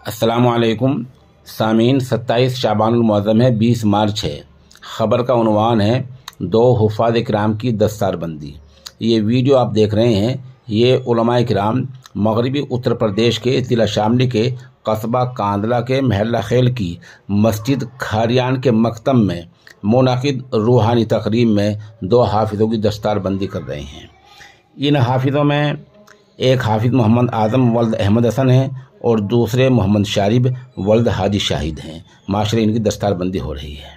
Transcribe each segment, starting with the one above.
अस्सलाम वालेकुम सामीन। 27 शाबान मुअज़्ज़म है, 20 मार्च है। ख़बर का उन्वान है दो हुफ़ाज़ इकराम की दस्तारबंदी। ये वीडियो आप देख रहे हैं, ये उलमाए किराम मगरबी उत्तर प्रदेश के ज़िला शामली के कस्बा कांदला के महल्ला खेल की मस्जिद खारियान के मकतब में मुनाकिद रूहानी तकरीब में दो हाफिज़ों की दस्तारबंदी कर रहे हैं। इन हाफिज़ों में एक हाफिज़ मोहम्मद आज़म वल्द अहमद हसन हैं और दूसरे मोहम्मद शारिब वल्द हाजी शाहिद हैं। माशरे इनकी दस्तारबंदी हो रही है।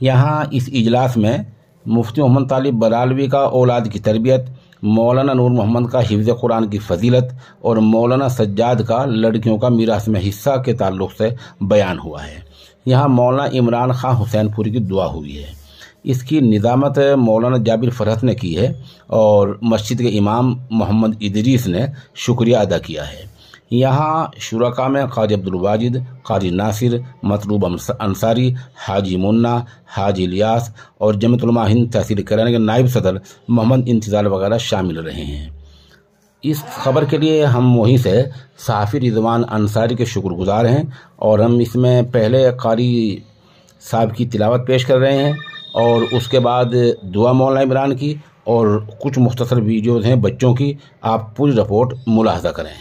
यहाँ इस इजलास में मुफ्ती मोहम्मद तालिब बरालवी का औलाद की तरबियत, मौलाना नूर मोहम्मद का हिफ्ज़ कुरान की फजीलत और मौलाना सज्जाद का लड़कियों का मीरास में हिस्सा के ताल्लुक़ से बयान हुआ है। यहाँ मौलाना इमरान खां हुसैनपुरी की दुआ हुई है। इसकी निज़ामत मौलाना जाबिर फरहत ने की है और मस्जिद के इमाम मोहम्मद इदरीस ने शुक्रिया अदा किया है। यहाँ शुरका में क़ारी अब्दुल वाजिद, क़ारी नासिर, मतलूब अंसारी, हाजी मुन्ना, हाजी इलियास और जमीयत उलमा हिंद तहसील कराने के नायब सदर मोहम्मद इंतज़ार वगैरह शामिल रहे हैं। इस खबर के लिए हम वहीं से सहाफ़ी रिजवान अंसारी के शुक्रगुजार हैं और हम इसमें पहले क़ारी साहब की तिलावत पेश कर रहे हैं और उसके बाद दुआ मौलाना इमरान की और कुछ मुख्तसर वीडियोज़ हैं बच्चों की। आप पूरी रिपोर्ट मुलाहजा करें।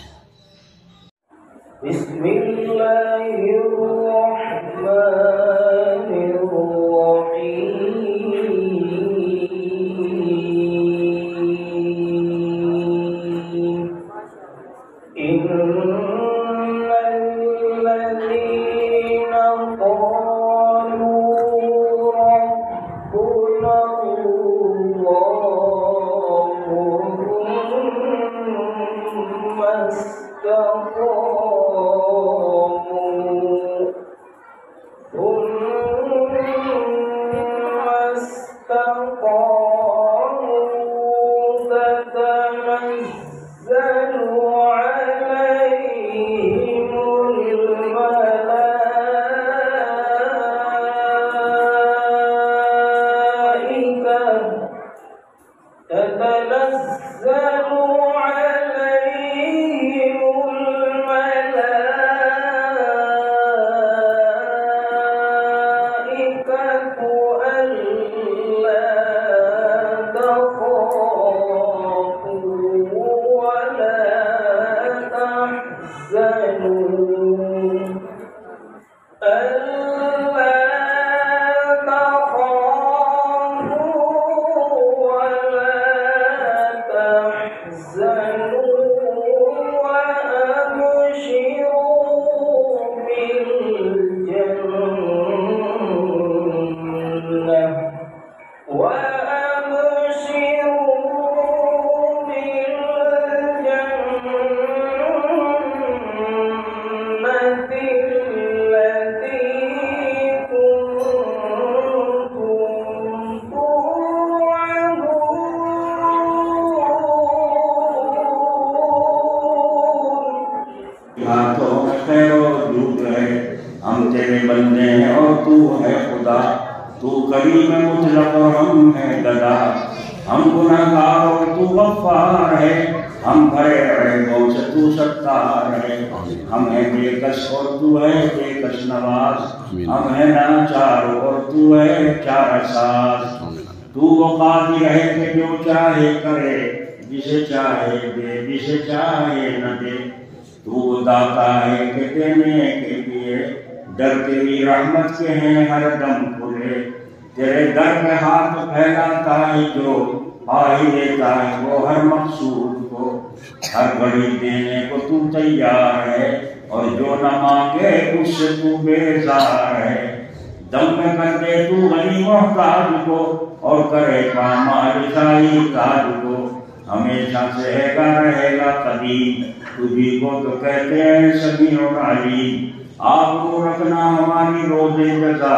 हम तेरे बंदे हैं और तू है खुदा, तू करीम मुतलक और हम है गदा। हम गुनहगार और तू गफ्फार है, हम भरे ऐबों से तू सत्तार है। हम है बेकस और तू है बेकस नवाज, हम है नाचार और तू है चारसाज। तू वो कादिर है कि जो चाहे करे, जिसे चाहे दे, जिसे चाहे न दे। तू दाता है कि देने के लिए, दर तेरी रहमत के हैं हर दम खुले। तेरे दर में हाथ फैलाता है जो पा ही लेता है वो हर मकसूद को। हर घड़ी देने को तू तैयार है और जो न मांगे उससे तू बेजार है। दम में कर दे तू गनी मोहताज को और करे पामाल शाही ताज को। हमेशा से रहेगा कदीम, तुझी को तो कहते हैं सभी और अली। आपको रखना हमारी रोज़े जज़ा,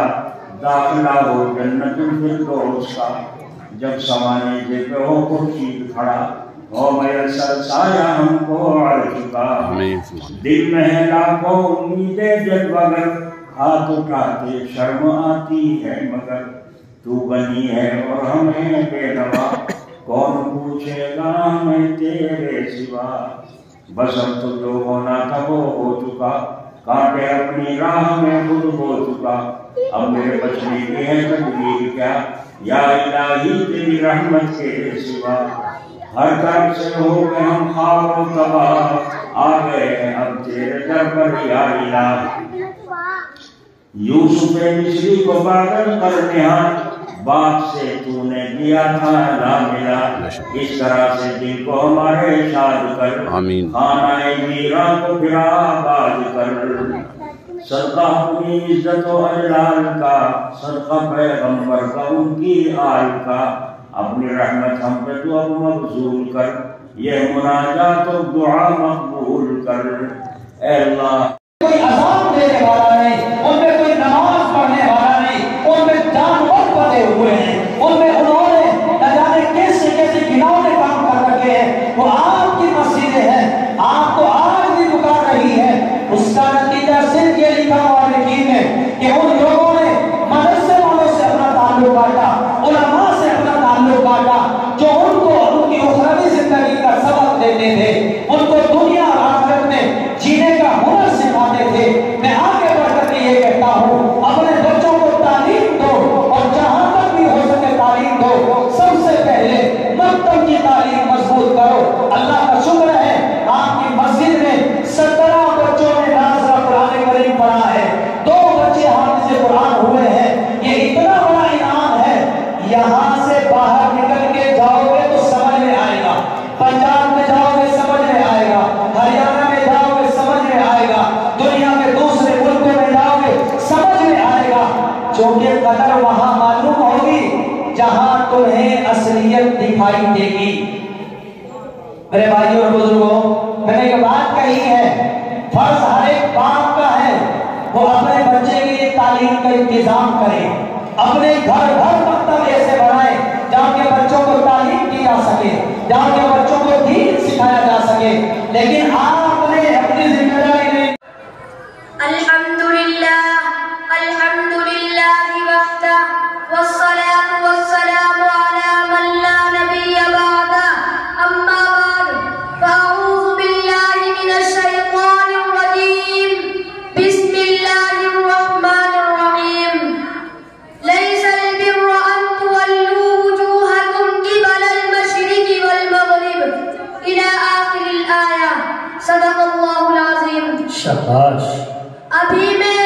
दाखिला हो जन्नतुल फिरदौस का। जब सवाने पे हो खुर्शीद खड़ा, हो मैसर साया हमको अर्श का। दिल में है लाखों उम्मीदें जब मगर, हाथ उठाते शर्म आती है मगर। तू बनी है और हमें बेनवा, कौन पूछेगा हमें तेरे सिवा। बस अब तो जो होना था वो हो चुका, कांटे अपनी राह में खुद हो चुका, अब मेरे बचने की है तकदीर क्या, या इलाही तेरी रहमत के सिवा। हर तरफ से हो गए हम खाक और तबाह, आ गए हैं अब तेरे दर पर या इलाही। यूसुफ मिस्री को बादल कर निहाल, बाप से तूने दिया था ना मिला, इस तरह से दिल को हमारे शाद कर, आमीन। खाना मीरा को फिर आबाद कर। सदका अपनी इज्जत व अजलाल का, सदका पैगंबर का उनकी आल का, अपनी रहमत हम पे तू अब मबजूल कर, ये मुनाजात और दुआ मकबूल कर। ऐ अल्लाह कोई अज़ान देने वाला नहीं, उनमें कोई नमाज पढ़ने वाला नहीं, उनमें जानवर पड़े हुए हैं, उनमें उन्होंने न जाने कैसे कैसे घिनौने काम कर रखे हैं। वो आपकी मस्जिदें हैं, आपको आज भी पुकार रही है। उसका नतीजा सिर्फ ये लिखा हुआ लिखी है कि उन लोगों ने मदरसे वालों से अपना ताल्लुक काटा, उलमा से अपना ताल्लुक काटा, जो उनको उनकी उखरवी जिंदगी का सबक देते थे, उनको दुनिया और आखिरत में जीने का हुनर सिखाते थे। मैं आगे बढ़कर ये कहता हूँ, अपने बच्चों को तालीम दो और जहाँ तक भी हो सके तालीम दो। सबसे पहले मकतब की तालीम मजबूत करो। अल्लाह का शुक्र है आपकी मस्जिद में 17 बच्चों ने नाज़रा कुरान करीम पढ़ा है, 2 बच्चे हाफिज़ कुरान हुए हैं। ये इतना बड़ा इनाम है। यहाँ से बाहर निकल के जाओगे तो समझ में आएगा, पंजाब में जाओगे समझ में आएगा, हरियाणा में जाओगे समझ में आएगा, दुनिया के दूसरे मुल्कों में जाओगे समझ में आएगा। क्योंकि कदर वहां मालूम होगी जहां तुम्हें असलियत दिखाई देगी। मेरे भाइयों और बुजुर्गों, मैंने एक बात कही है, फर्ज हर एक बाप का है वो अपने बच्चे के लिए तालीम का इंतजाम करे, अपने घर घर मकतब ऐसे बनाए जहाँ के बच्चों को तालीम की जा सके, जहाँ के बच्चों को दीन सिखाया जा सके। लेकिन आपने अपनी जिम्मेदारी नहीं। अल्हम्दुलिल्लाह वहदा वस्सलातु वस्सलामु अला मन ला नबिय्य बअदा, अम्मा बाद फअऊज़ु बिल्लाहि मिनश शैतानिर रजीम, बिस्मिल्लाहिर रहमानिर रहीम। लैसल बिर्र अन तुवल्लू वुजूहकुम क़िबलल मशरिक़ि वल मग़रिब इला आखिरिल आया। सदक़ल्लाहुल अज़ीम। शाबाश। अभी मैं